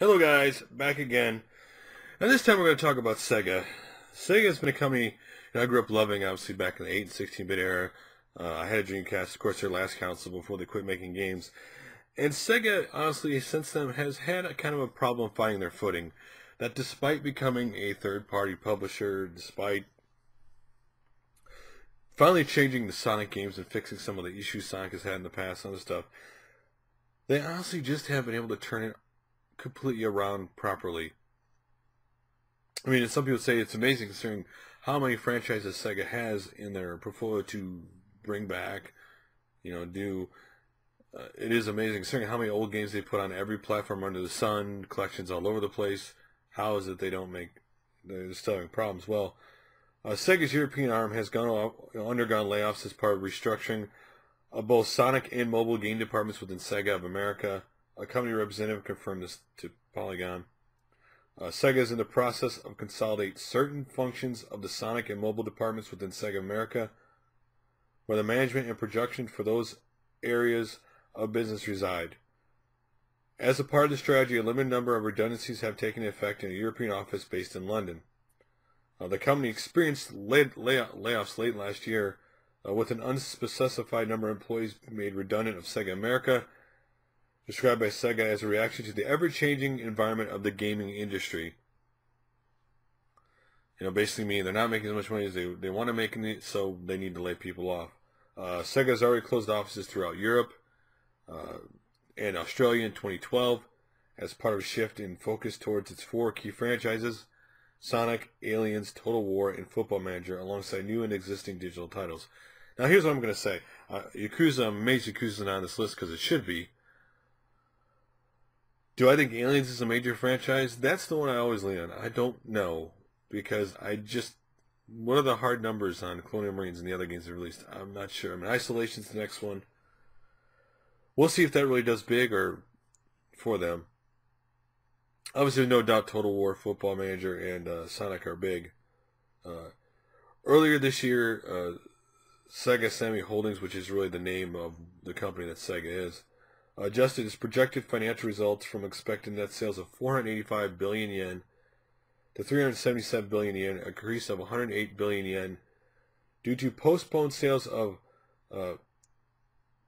Hello guys, back again. And this time we're going to talk about Sega. Sega has been a company I grew up loving, obviously back in the 8 and 16-bit era. I had a Dreamcast, of course, their last console before they quit making games. And Sega, honestly, since then, has had a kind of a problem finding their footing. That despite becoming a third-party publisher, despite finally changing the Sonic games and fixing some of the issues Sonic has had in the past and other stuff, they honestly just haven't been able to turn it completely around properly. I mean, some people say it's amazing considering how many franchises Sega has in their portfolio to bring back, do. It is amazing considering how many old games they put on every platform under the sun, collections all over the place. How is it they're still having problems? Well, Sega's European arm has undergone layoffs as part of restructuring of both Sonic and mobile game departments within Sega of America. A company representative confirmed this to Polygon. Sega is in the process of consolidating certain functions of the Sonic and mobile departments within Sega America, where the management and production for those areas of business reside. As a part of the strategy, a limited number of redundancies have taken effect in a European office based in London. The company experienced layoffs late last year, with an unspecified number of employees made redundant of Sega America, described by Sega as a reaction to the ever-changing environment of the gaming industry. Basically meaning they're not making as much money as they want to make, so they need to lay people off. Sega has already closed offices throughout Europe and Australia in 2012 as part of a shift in focus towards its four key franchises: Sonic, Aliens, Total War, and Football Manager, alongside new and existing digital titles. Now here's what I'm going to say. Yakuza, I'm amazed Yakuza's not on this list because it should be. Do I think Aliens is a major franchise? That's the one I always lean on. I don't know, because what are the hard numbers on Colonial Marines and the other games they released? I'm not sure. I mean, Isolation's the next one. We'll see if that really does big or for them. Obviously, no doubt Total War, Football Manager, and Sonic are big. Earlier this year, Sega Sammy Holdings, which is really the name of the company that Sega is, adjusted its projected financial results from expected net sales of 485 billion yen to 377 billion yen, a increase of 108 billion yen, due to postponed sales of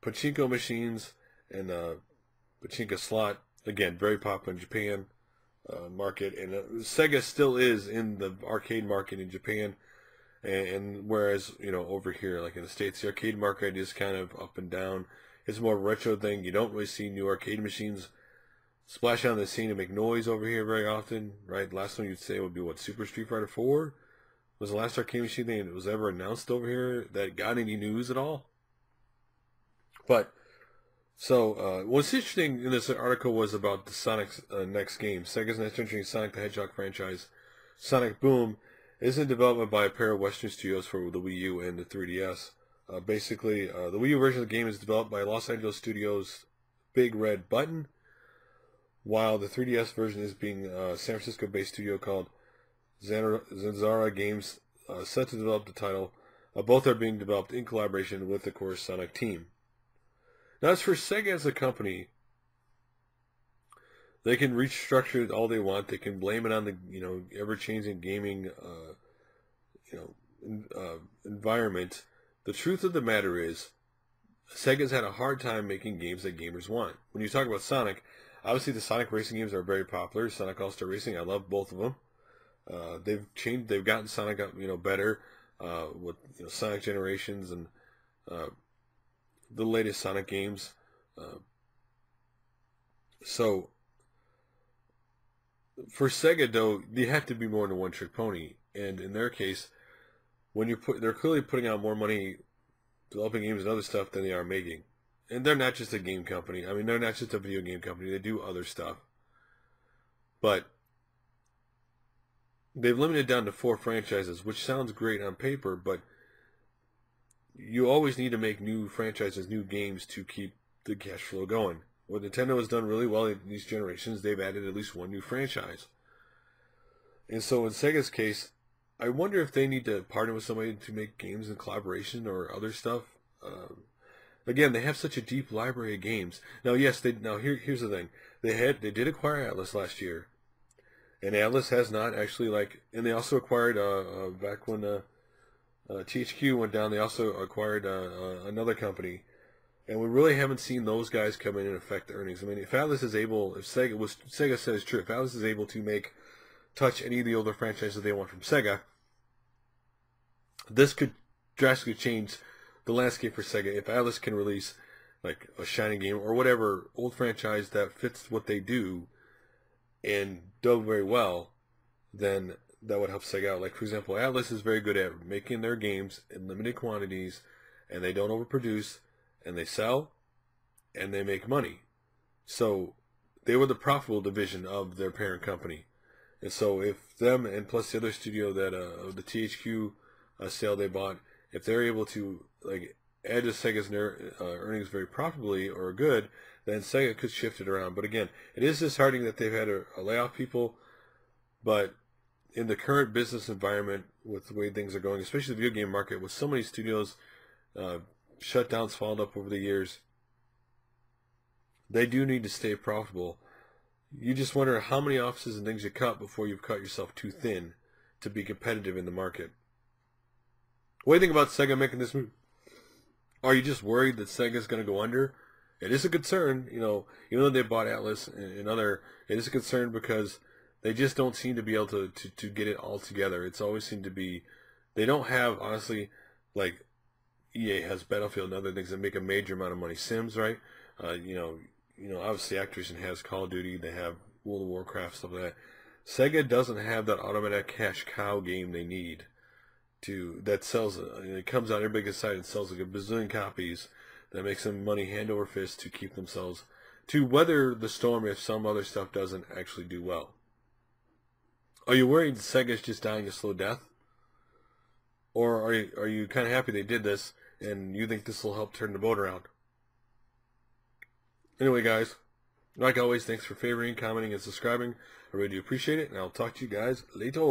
pachinko machines and pachinko slot, again, very popular in Japan market, and Sega still is in the arcade market in Japan, and whereas, over here, like in the States, the arcade market is kind of up and down. It's more of a retro thing. You don't really see new arcade machines splash on the scene and make noise over here very often, right? Last one you'd say would be, Super Street Fighter 4? Was the last arcade machine thing that was ever announced over here that got any news at all? But, so, what's interesting in this article was about the Sonic's next game. Sega's next entry in Sonic the Hedgehog franchise, Sonic Boom, is in development by a pair of Western studios for the Wii U and the 3DS. Basically, the Wii U version of the game is developed by Los Angeles studios Big Red Button, while the 3DS version is being a San Francisco-based studio called Zanzara Games, set to develop the title. Both are being developed in collaboration with the core Sonic team. Now, as for Sega as a company, they can restructure it all they want. They can blame it on the ever-changing gaming environment. The truth of the matter is, Sega's had a hard time making games that gamers want. When you talk about Sonic, obviously the Sonic racing games are very popular. Sonic All-Star Racing, I love both of them. They've gotten Sonic up, better with Sonic Generations and the latest Sonic games. So for Sega, though, you have to be more than a one-trick pony, and in their case, they're clearly putting out more money developing games and other stuff than they are making. And they're not just a game company. I mean, they're not just a video game company. They do other stuff. But they've limited down to 4 franchises, which sounds great on paper, but you always need to make new franchises, new games to keep the cash flow going. What Nintendo has done really well in these generations, they've added at least one new franchise. And so in Sega's case, I wonder if they need to partner with somebody to make games in collaboration or other stuff. Again, they have such a deep library of games. Now, yes, here's the thing. They did acquire Atlas last year, and Atlas has not actually and they also acquired back when THQ went down, they also acquired another company, and we really haven't seen those guys come in and affect the earnings. I mean, if Atlas is able, if Sega says true, if Atlas is able to touch any of the older franchises they want from Sega, this could drastically change the landscape for Sega. If Atlas can release like a Shining game or whatever old franchise that fits what they do and do very well, then that would help Sega out. Like, for example, Atlas is very good at making their games in limited quantities, and they don't overproduce, and they sell, and they make money. So they were the profitable division of their parent company. And so if them and plus the other studio that the THQ sale they bought, if they're able to add to Sega's earnings very profitably or good, then Sega could shift it around. But again, it is disheartening that they've had to lay off people, but in the current business environment with the way things are going, especially the video game market, with so many studios shutdowns followed up over the years, they do need to stay profitable. You just wonder how many offices and things you cut before you've cut yourself too thin to be competitive in the market. What do you think about Sega making this move? Are you just worried that Sega's going to go under? It is a concern, even though they bought Atlas and other, it is a concern because they just don't seem to be able to get it all together. It's always seemed to be, they don't have, honestly, like EA has Battlefield and other things that make a major amount of money. Sims, right? Obviously Activision has Call of Duty, they have World of Warcraft, stuff like that. Sega doesn't have that automatic cash cow game they need that sells, it comes out, everybody gets excited and sells like a bazillion copies that makes them money hand over fist to keep themselves, to weather the storm if some other stuff doesn't actually do well. Are you worried Sega's just dying a slow death? Or are you kind of happy they did this and you think this will help turn the boat around? Anyway, guys, like always, thanks for favoring, commenting, and subscribing. I really do appreciate it, and I'll talk to you guys later.